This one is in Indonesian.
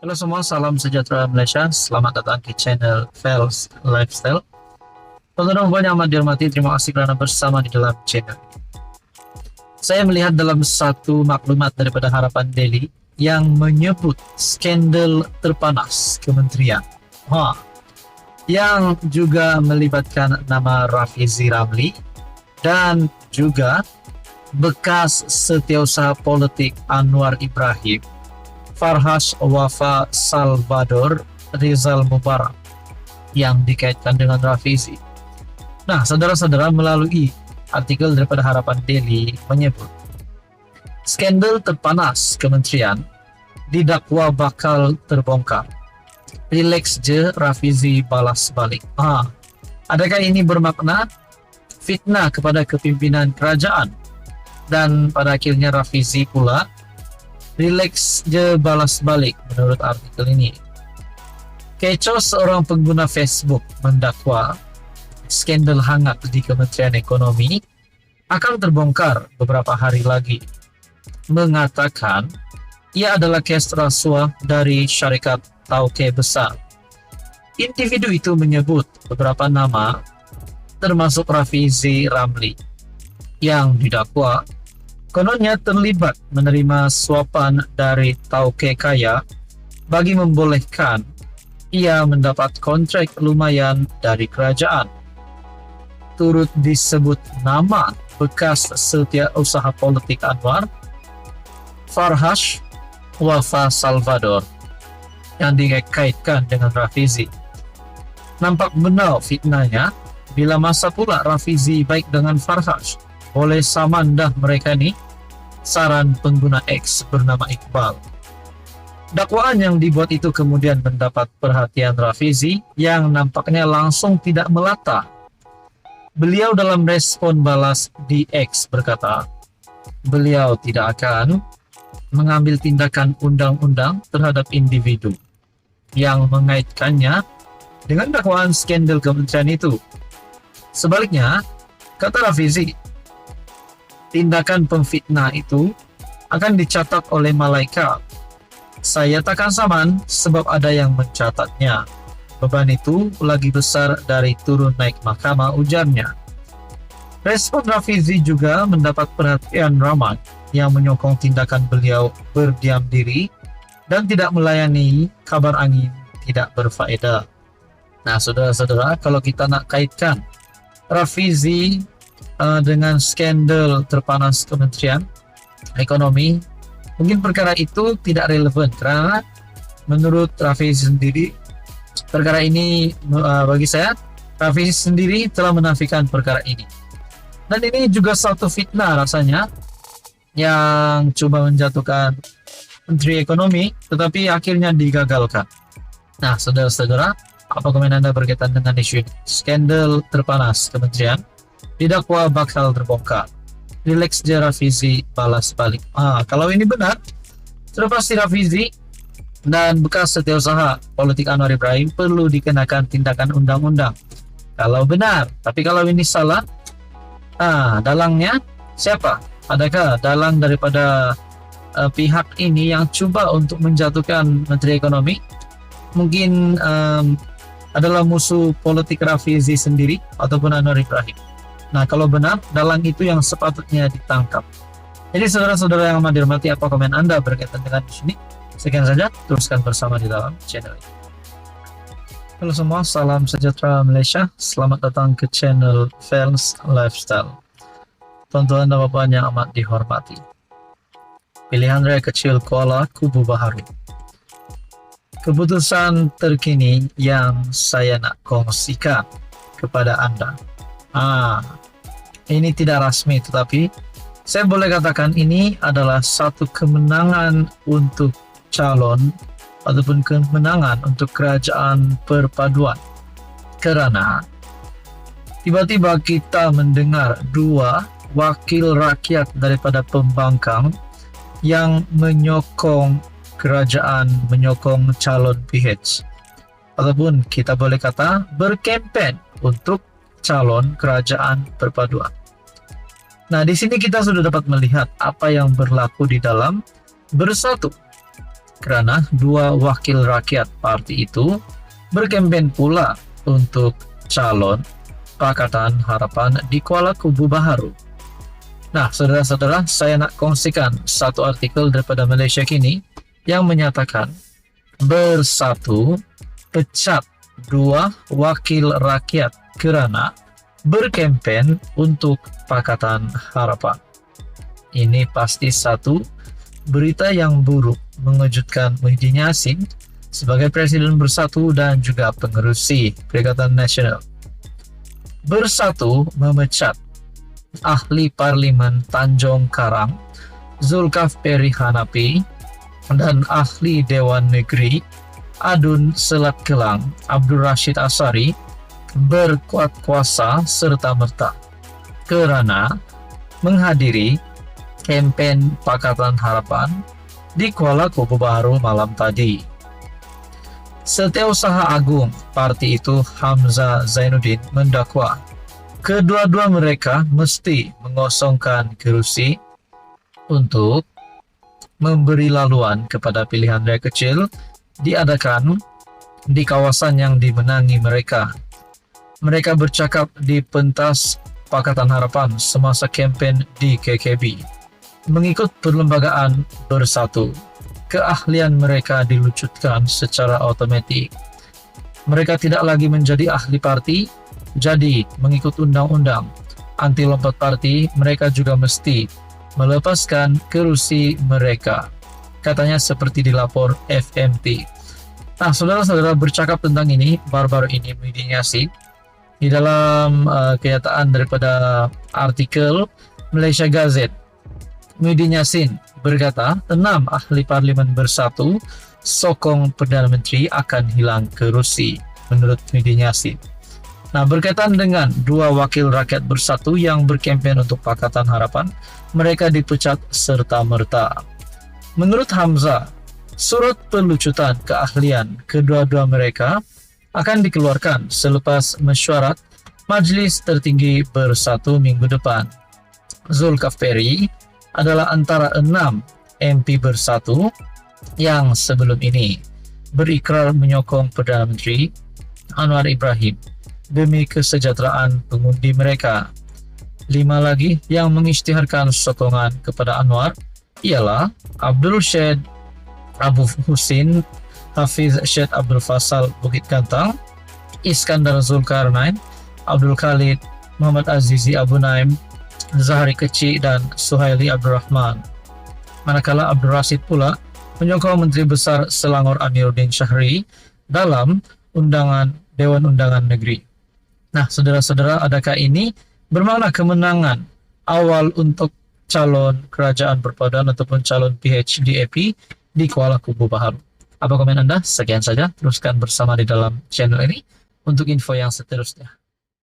Halo semua, salam sejahtera Malaysia. Selamat datang ke channel Fels Lifestyle. Tontonan yang amat dihormati, terima kasih kerana bersama di dalam channel. Saya melihat dalam satu maklumat daripada Harapan Daily yang menyebut skandal terpanas kementerian. Yang juga melibatkan nama Rafizi Ramli dan juga bekas setiausaha politik Anwar Ibrahim, Farhas Wafa Salvador Rizal Mubarak yang dikaitkan dengan Rafizi. Nah, saudara-saudara, melalui artikel daripada Harapan Daily menyebut skandal terpanas kementerian didakwa bakal terbongkar. Relax je, Rafizi balas balik. Adakah ini bermakna fitnah kepada kepimpinan kerajaan? Dan pada akhirnya Rafizi pula relax je balas balik menurut artikel ini. Kecoh seorang pengguna Facebook mendakwa skandal hangat di Kementerian Ekonomi akan terbongkar beberapa hari lagi. Mengatakan ia adalah kes rasuah dari syarikat tauke besar. Individu itu menyebut beberapa nama termasuk Rafizi Ramli yang didakwa kononnya terlibat menerima suapan dari tauke kaya bagi membolehkan ia mendapat kontrak lumayan dari kerajaan. Turut disebut nama bekas setiausaha politik Anwar, Farhas Wafa Salvador, yang dikaitkan dengan Rafizi. Nampak benar fitnahnya bila masa pula Rafizi baik dengan Farhas. Oleh saman dah mereka ni, saran pengguna X bernama Iqbal. Dakwaan yang dibuat itu kemudian mendapat perhatian Rafizi yang nampaknya langsung tidak melata. Beliau dalam respon balas di X berkata, beliau tidak akan mengambil tindakan undang-undang terhadap individu yang mengaitkannya dengan dakwaan skandal kementerian itu. Sebaliknya, kata Rafizi, tindakan pemfitnah itu akan dicatat oleh malaikat. Saya takkan saman sebab ada yang mencatatnya. Beban itu lagi besar dari turun naik mahkamah, ujarnya. Respon Rafizi juga mendapat perhatian ramai yang menyokong tindakan beliau berdiam diri dan tidak melayani kabar angin tidak berfaedah. Nah, saudara-saudara, kalau kita nak kaitkan Rafizi dengan skandal terpanas Kementerian Ekonomi, mungkin perkara itu tidak relevan kerana menurut Rafizi sendiri, perkara ini bagi saya, Rafizi sendiri telah menafikan perkara ini. Dan ini juga satu fitnah rasanya yang coba menjatuhkan Menteri Ekonomi tetapi akhirnya digagalkan. Nah, saudara-saudara, apa komen Anda berkaitan dengan isu ini? Skandal terpanas Kementerian didakwa bakal terbongkar. Relax je, Rafizi balas balik. Kalau ini benar, sudah pasti Rafizi dan bekas setiausaha politik Anwar Ibrahim perlu dikenakan tindakan undang-undang. Kalau benar, tapi kalau ini salah, dalangnya siapa? Adakah dalang daripada pihak ini yang cuba untuk menjatuhkan Menteri Ekonomi? Mungkin adalah musuh politik Rafizi sendiri ataupun Anwar Ibrahim. Nah, kalau benar, dalang itu yang sepatutnya ditangkap. Jadi saudara-saudara yang amat dihormati, apa komen Anda berkaitan dengan isu ini? Sekian saja, teruskan bersama di dalam channel ini. Halo semua, salam sejahtera Malaysia. Selamat datang ke channel Fels Lifestyle. Tuan-tuan dan puan yang amat dihormati, pilihan raya kecil Kuala Kubu Baharu. Keputusan terkini yang saya nak kongsikan kepada Anda. Ini tidak rasmi, tetapi saya boleh katakan ini adalah satu kemenangan untuk calon ataupun kemenangan untuk kerajaan perpaduan. Kerana tiba-tiba kita mendengar dua wakil rakyat daripada pembangkang yang menyokong kerajaan, menyokong calon PH, ataupun kita boleh kata berkempen untuk calon kerajaan perpaduan. Nah, di sini kita sudah dapat melihat apa yang berlaku di dalam Bersatu. Kerana dua wakil rakyat parti itu berkempen pula untuk calon Pakatan Harapan di Kuala Kubu Baharu. Nah, saudara-saudara, saya nak kongsikan satu artikel daripada Malaysia Kini yang menyatakan Bersatu pecat dua wakil rakyat kerana berkempen untuk Pakatan Harapan. Ini pasti satu berita yang buruk mengejutkan Muhyiddin Yassin sebagai Presiden Bersatu dan juga pengerusi Perikatan Nasional. Bersatu memecat Ahli Parlimen Tanjung Karang Zulkifli Hanafi dan Ahli Dewan Negeri Adun Selat Kelang Abdul Rashid Asari berkuat kuasa serta-merta kerana menghadiri kempen Pakatan Harapan di Kuala Kubu Baharu malam tadi. Setiausaha Agung parti itu Hamzah Zainuddin mendakwa kedua-dua mereka mesti mengosongkan kerusi untuk memberi laluan kepada pilihan raya kecil diadakan di kawasan yang dimenangi mereka. Mereka bercakap di pentas Pakatan Harapan semasa kempen di KKB. Mengikut perlembagaan Bersatu, keahlian mereka dilucutkan secara otomatik. Mereka tidak lagi menjadi ahli parti, jadi mengikut undang-undang anti lompat parti, mereka juga mesti melepaskan kerusi mereka. Katanya seperti dilapor FMT. Nah, saudara-saudara, bercakap tentang ini, baru-baru ini Muhyiddin Yassin di dalam kenyataan daripada artikel Malaysia Gazette, Muhyiddin Yassin berkata 6 ahli parlimen Bersatu sokong Perdana Menteri akan hilang kerusi menurut Muhyiddin Yassin. Nah, berkaitan dengan dua wakil rakyat Bersatu yang berkempen untuk Pakatan Harapan, mereka dipecat serta-merta. Menurut Hamzah, surat pelucutan keahlian kedua-dua mereka akan dikeluarkan selepas mesyuarat Majlis Tertinggi Bersatu minggu depan. Zulkifli adalah antara 6 MP Bersatu yang sebelum ini berikrar menyokong Perdana Menteri Anwar Ibrahim demi kesejahteraan pengundi mereka. 5 lagi yang mengisytiharkan sokongan kepada Anwar ialah Abdul Syed Abu Husin, Hafiz Syed Abdul Fasal Bukit Kantang, Iskandar Zulkarnain, Abdul Khalid, Muhammad Azizi Abu Naim, Zahari Kecik dan Suhaili Abdul Rahman. Manakala Abdul Rashid pula menyokong Menteri Besar Selangor Amiruddin Syahri dalam undangan Dewan Undangan Negeri. Nah, saudara-saudara, adakah ini bermakna kemenangan awal untuk calon kerajaan perpaduan ataupun calon PHDAP di Kuala Kubu Baharu? Apa komen Anda? Sekian saja, teruskan bersama di dalam channel ini untuk info yang seterusnya.